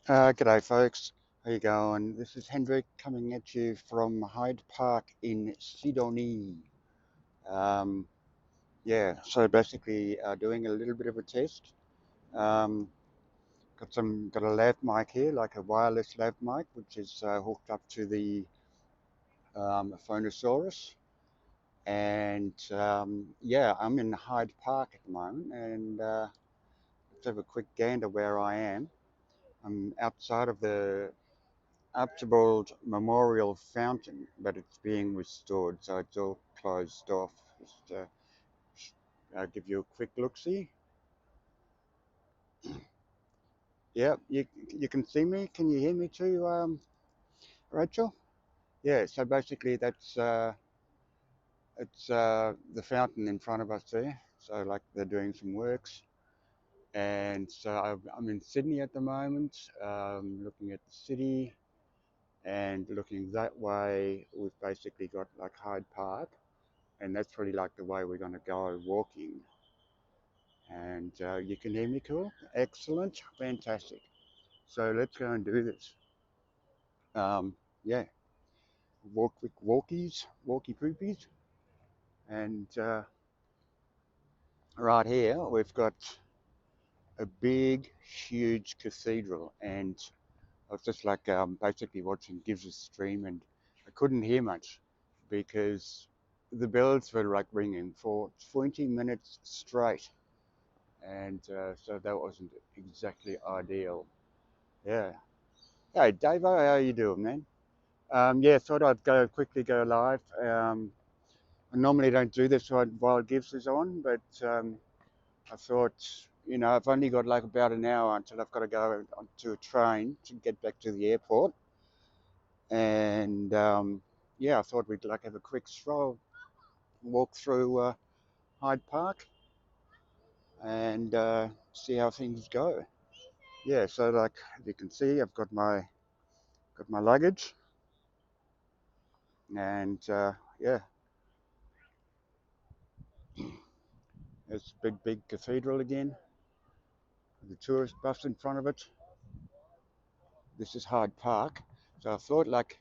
G'day folks, how you going? This is Hendrik coming at you from Hyde Park in Sydney. Um, yeah, so basically doing a little bit of a test. Um, got a lav mic here, like a wireless lav mic, which is hooked up to the Phonosaurus. And yeah, I'm in Hyde Park at the moment, and let's have a quick gander where I am. I'm outside of the Archibald Memorial Fountain, but it's being restored, so it's all closed off. Just I'll give you a quick look-see. Yeah, you can see me. Can you hear me too, Rachel? Yeah. So basically, that's it's the fountain in front of us there. So like they're doing some works, and so I'm in Sydney at the moment, looking at the city, and looking that way. We've basically got like Hyde Park. And that's really like the way we're going to go walking. And you can hear me cool? Excellent, fantastic. So let's go and do this. Yeah, walk quick walkies, walkie poopies. And right here, we've got a big, huge cathedral. And I was just like basically watching Gives a stream, and I couldn't hear much because the bells were like ringing for 20 minutes straight. And so that wasn't exactly ideal. Yeah. Hey, Davo, how you doing, man? Yeah, thought I'd quickly go live. I normally don't do this while Gibbs is on, but I thought, I've only got like about an hour until I've got to go onto a train to get back to the airport. And yeah, I thought we'd like have a quick stroll, walk through Hyde Park, and see how things go. Yeah, so like you can see, I've got my luggage, and yeah, there's a big cathedral again, the tourist bus in front of it. This is Hyde Park. So I thought like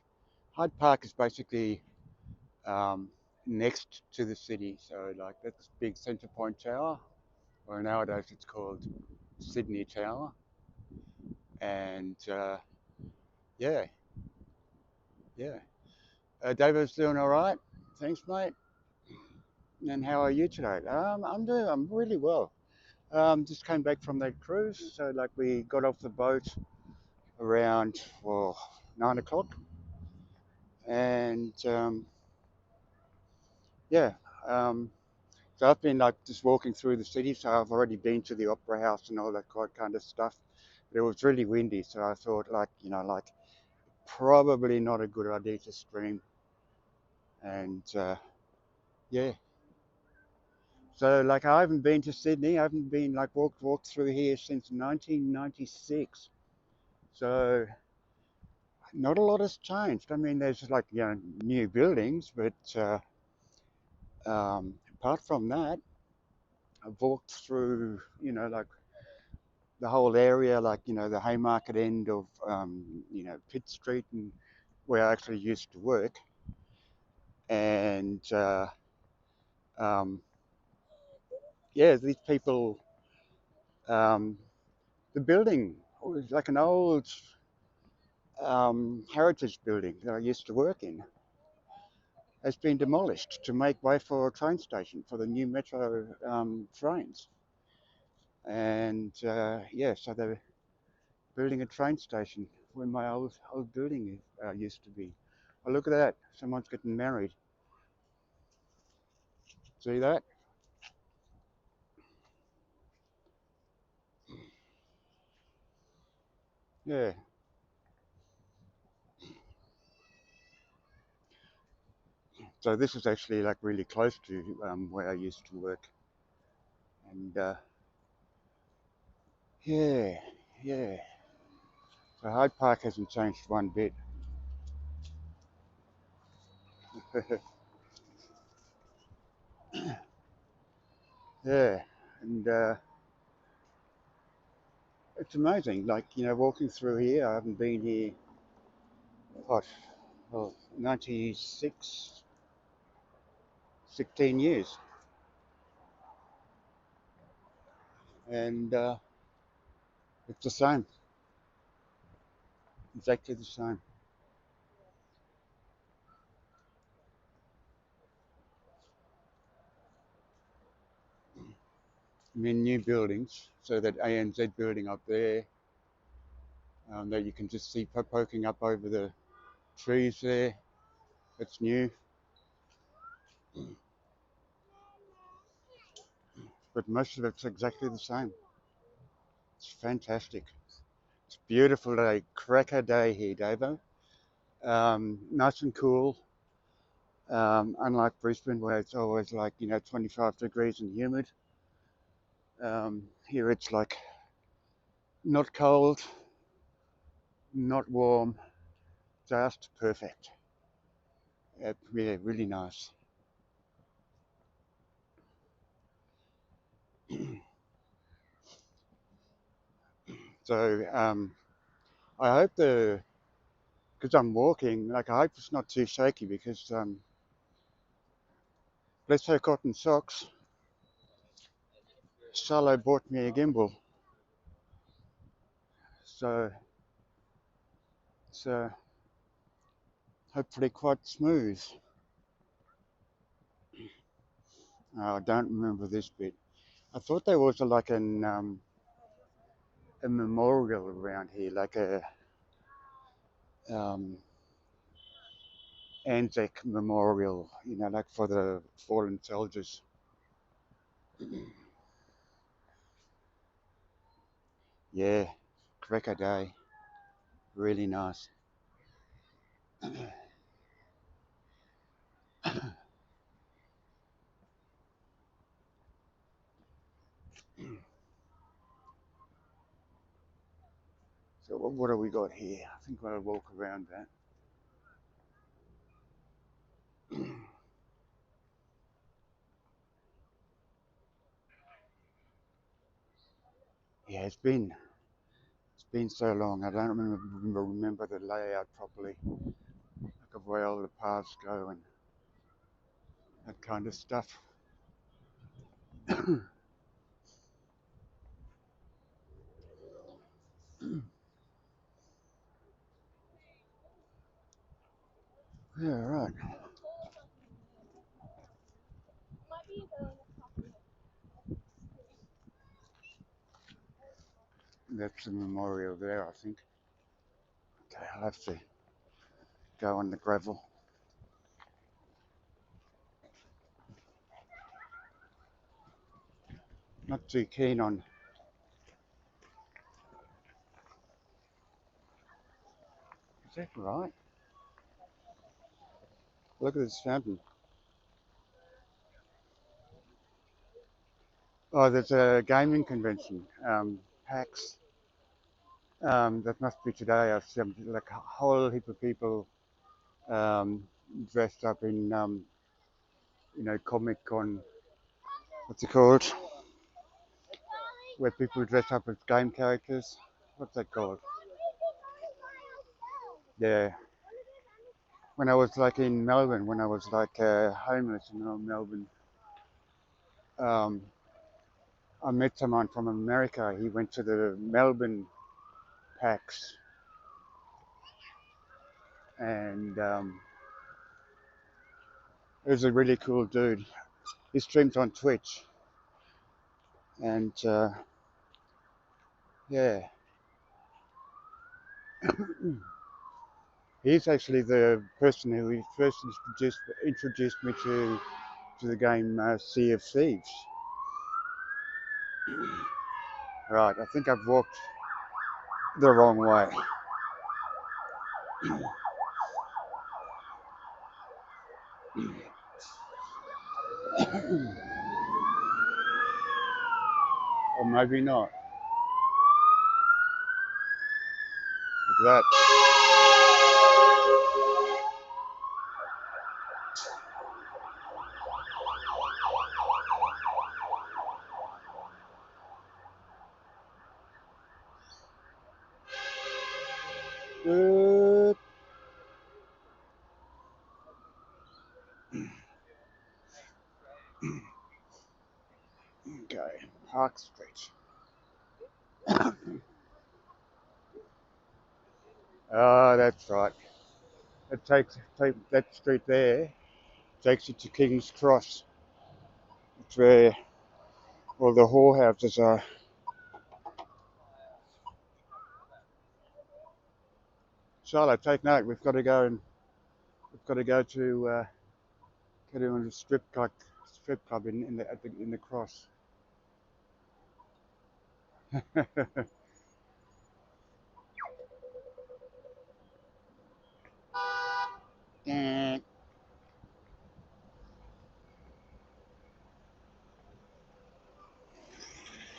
Hyde Park is basically um, next to the city. So like that's big Centre Point Tower, or nowadays it's called Sydney Tower. And yeah, yeah. David's doing all right. Thanks, mate. And how are you today? I'm really well. Just came back from that cruise. So like we got off the boat around 9 o'clock, and yeah. Um, so I've been like just walking through the city. So I've already been to the Opera House and all that kind of stuff. But it was really windy, so I thought like like probably not a good idea to stream. And yeah. So like I haven't been to Sydney. I haven't been like walked through here since 1996. So not a lot has changed. I mean, there's like new buildings, but apart from that, I've walked through like the whole area, like the Haymarket end of Pitt Street, and where I actually used to work, and um, yeah, these people, um, the building was like an old heritage building that I used to work in has been demolished to make way for a train station for the new metro trains. And yeah, so they're building a train station where my old building used to be. Oh, look at that! Someone's getting married. See that? Yeah. So this is actually like really close to where I used to work, and yeah, yeah. So Hyde Park hasn't changed one bit. Yeah, and it's amazing. Like, walking through here, I haven't been here, what, well, 96, 16 years. And it's the same, exactly the same. I mean, new buildings, so that ANZ building up there, that you can just see poking up over the trees there, it's new. But most of it's exactly the same. It's fantastic. It's a beautiful day, cracker day here, Davo. Nice and cool. Unlike Brisbane, where it's always like 25 degrees and humid. Here it's like not cold, not warm, just perfect. Yeah, really nice. So I hope because I'm walking, like I hope it's not too shaky because let's say cotton socks. Shiloh bought me a gimbal, so it's hopefully quite smooth. I don't remember this bit. I thought there was a memorial around here, like a um, Anzac memorial, like for the fallen soldiers. Yeah, cracker day, really nice. So what have we got here? I think I'll walk around that. Yeah, it's been so long. I don't remember the layout properly, like of where all the paths go and that kind of stuff. Yeah, right. That's the memorial there, I think. Okay, I'll have to go on the gravel. Not too keen on. Is that right? Look at this fountain. Oh, there's a gaming convention, PAX. That must be today. I see like a whole heap of people um, dressed up in, Comic Con. What's it called? Where people dress up as game characters. What's that called? Yeah. When I was like in Melbourne, when I was like homeless in Melbourne, um, I met someone from America. He went to the Melbourne PAX, and he was a really cool dude. He streams on Twitch, and yeah, he's actually the person who first introduced me to the game Sea of Thieves. Right, I think I've walked the wrong way. Or maybe not. Look at Good. Okay, Park Street. Oh, that's right. It take that street there takes you to King's Cross. It's where all the whorehouses are. Charlotte, take note. We've got to go to a strip club in the Cross.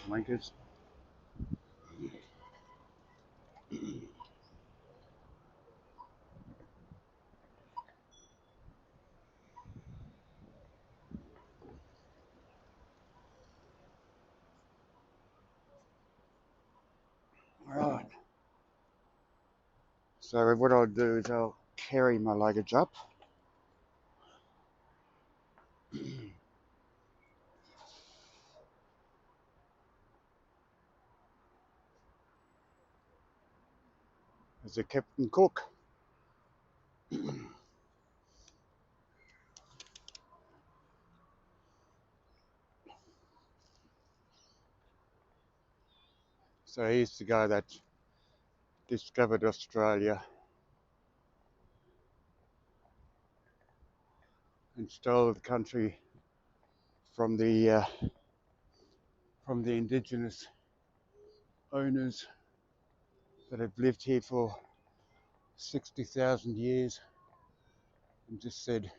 Wankers. Right. So what I'll do is I'll carry my luggage up. As a Captain Cook. So he's the guy that discovered Australia and stole the country from the indigenous owners that have lived here for 60,000 years and just said,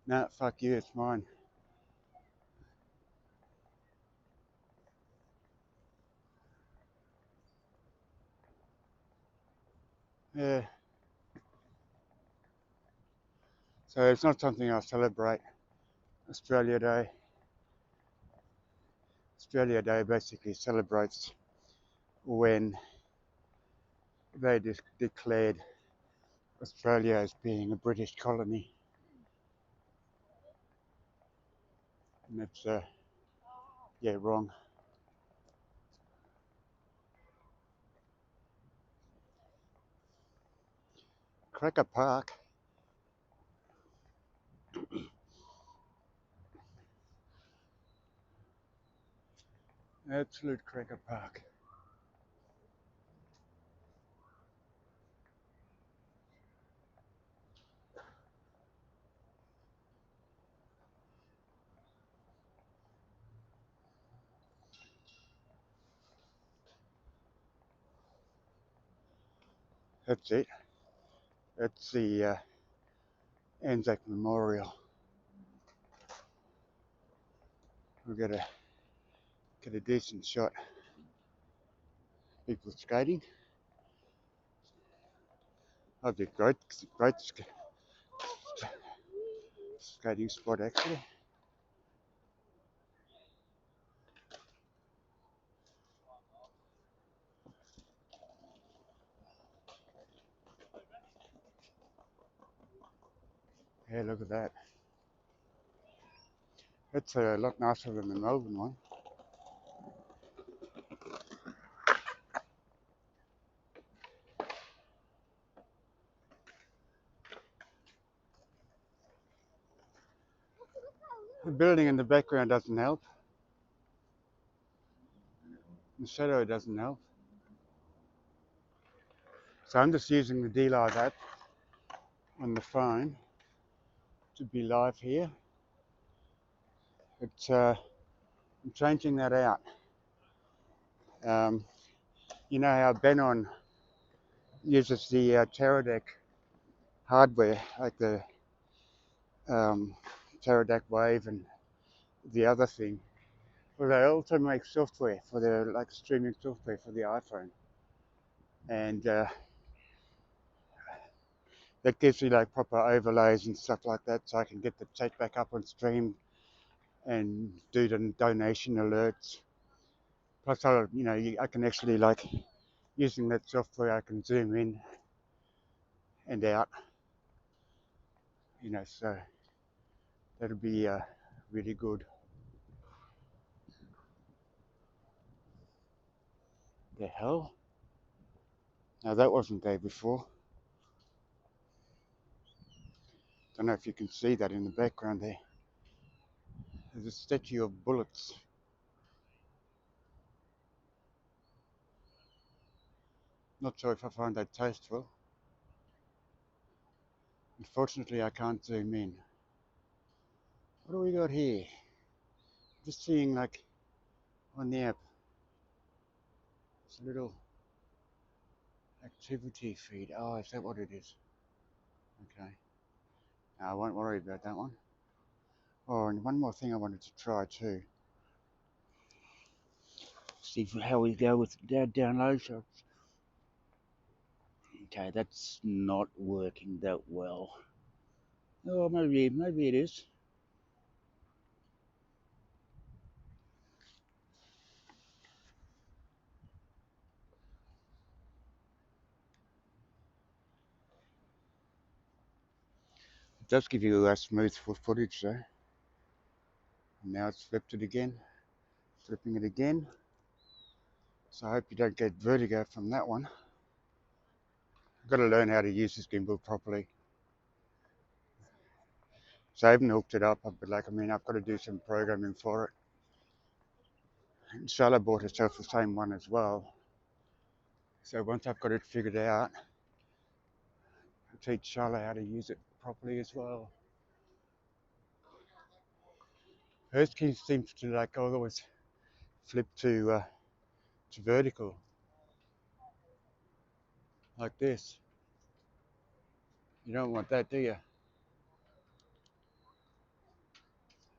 "Nah, fuck you, it's mine." Yeah. So it's not something I celebrate. Australia Day. Australia Day basically celebrates when they declared Australia as being a British colony. And that's, yeah, wrong. Cracker Park. Absolute Cracker Park. That's it. That's the Anzac Memorial. We'll get a decent shot. People skating. That'd be great skating spot actually. Yeah, look at that. That's a lot nicer than the Melbourne one. The building in the background doesn't help. The shadow doesn't help. So I'm just using the DLive app on the phone to be live here. But I'm changing that out. You know how Benon uses the Teradek hardware, like the Teradek Wave and the other thing. Well, they also make software for their like streaming software for the iPhone, and that gives me like proper overlays and stuff like that, so I can get the tape back up on stream and do the donation alerts. Plus, I can actually like using that software, I can zoom in and out, so that'll be really good. The hell? Now that wasn't there before. Don't know if you can see that in the background there. There's a statue of bullets. Not sure if I find that tasteful. Unfortunately, I can't zoom in. What do we got here? Just seeing like on the app. It's a little activity feed. Oh, is that what it is? Okay. I won't worry about that one. Oh, and one more thing I wanted to try too. See how we go with download shots. Okay, that's not working that well. Oh, maybe it is. It does give you a smooth footage though. And now it's flipped it again, flipping it again. So I hope you don't get vertigo from that one. I've got to learn how to use this gimbal properly. So I haven't hooked it up, but I've got to do some programming for it. And Shiloh bought herself the same one as well. So once I've got it figured out, I'll teach Shiloh how to use it properly as well. Hers seems to always flip to vertical, like this. You don't want that, do you?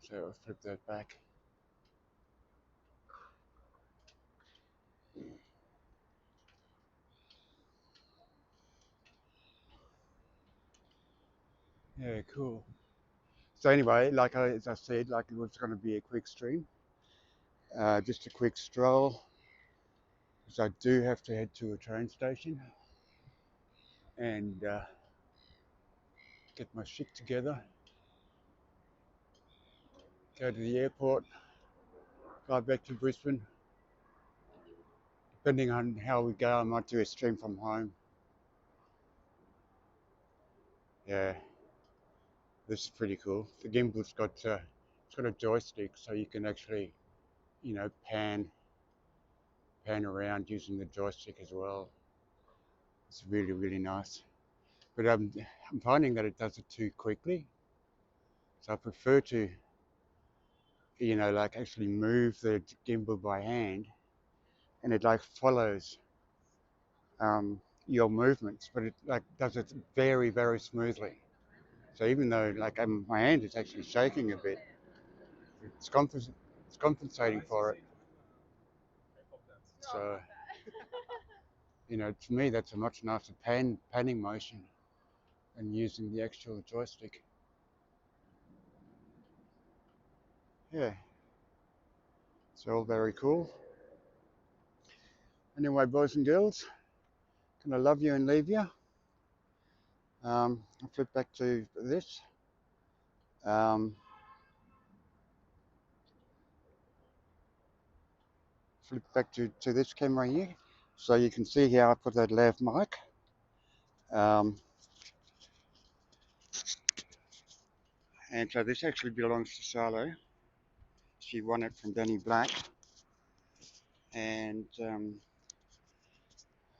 So I'll flip that back. Yeah, cool. So anyway, as I said, it was going to be a quick stream, just a quick stroll, because I do have to head to a train station and get my shit together, go to the airport, fly back to Brisbane. Depending on how we go, I might do a stream from home. Yeah, this is pretty cool. The gimbal's got it's got a joystick, so you can actually, pan around using the joystick as well. It's really, really nice. But I'm finding that it does it too quickly. So I prefer to, actually move the gimbal by hand, and it follows your movements, but it does it very, very smoothly. So even though my hand is actually shaking a bit, it's compensating for it. So to me that's a much nicer panning motion than using the actual joystick. Yeah, it's all very cool. Anyway, boys and girls, can I love you and leave you? I'll flip back to this. Flip back to this camera here, so you can see how I put that lav mic. And so this actually belongs to Shiloh. She won it from Danny Black, and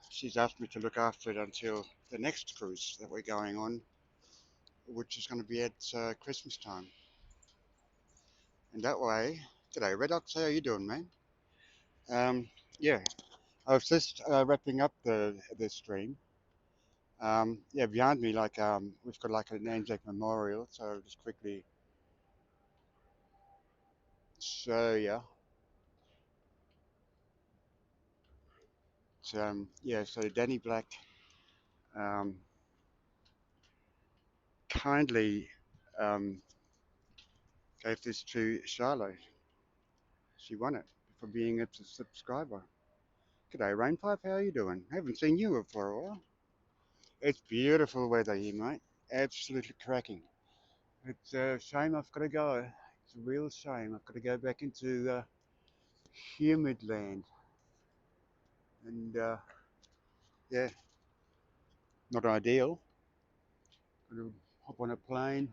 she's asked me to look after it until the next cruise that we're going on, which is going to be at Christmas time. And that way, g'day Red Ox, how you doing, man? Yeah, I was just wrapping up the stream. Yeah, behind me, we've got an Anzac memorial, so I'll just quickly show you. Yeah, so Danny Black um, kindly gave this to Shiloh. She won it for being a subscriber. G'day Rainpipe, how are you doing? I haven't seen you for a while. It's beautiful weather here, mate. Absolutely cracking. It's a shame I've got to go. It's a real shame. I've got to go back into humid land. And yeah, not ideal. Got to hop on a plane,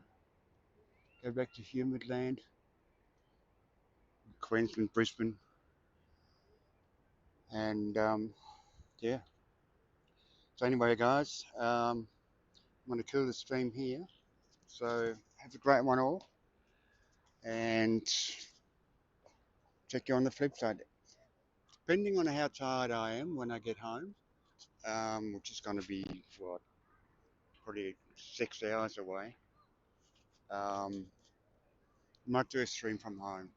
go back to humid land, Queensland, Brisbane. And yeah. So anyway, guys, I'm going to kill the stream here. So have a great one all. And check you on the flip side. Depending on how tired I am when I get home, which is going to be what, probably 6 hours away. Might do a stream from home,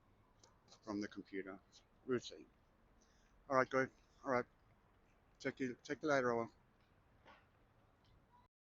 from the computer. We'll see. All right, good. All right. Check you later on.